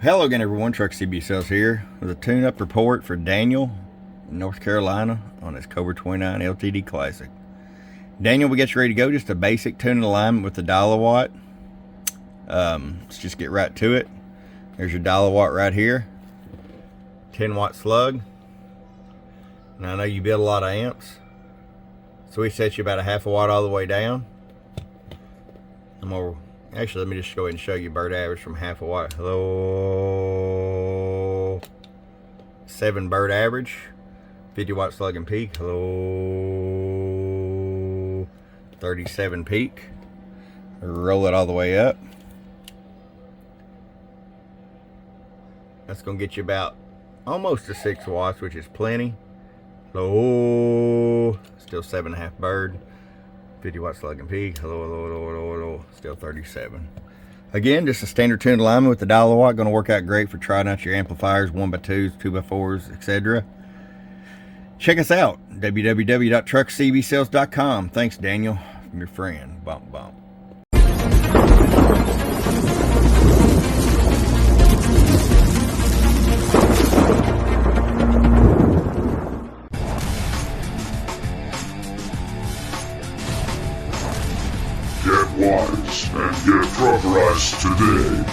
Hello again, everyone. Truck CB Sales here with a tune-up report for Daniel in North Carolina on his Cobra 29 LTD Classic. Daniel, we got you ready to go. Just a basic tuning alignment with the dial watt. Let's just get right to it. There's your dial watt right here. 10-watt slug. Now I know you build a lot of amps, so we set you about a half a watt all the way down. Actually, let me just go ahead and show you bird average from half a watt. Hello. 7 bird average. 50-watt slug and peak. Hello. 37 peak. Roll it all the way up. That's going to get you about almost to 6 watts, which is plenty. Hello. Still 7.5 bird. 50-watt slug and peak. Hello. Still 37. Again, just a standard tuned alignment with the dial watt. Going to work out great for trying out your amplifiers, 1x2s, 2x4s, etc. Check us out, www.truckcbsales.com. Thanks, Daniel, from your friend. Bump, bump. Get wise and get truckerized today.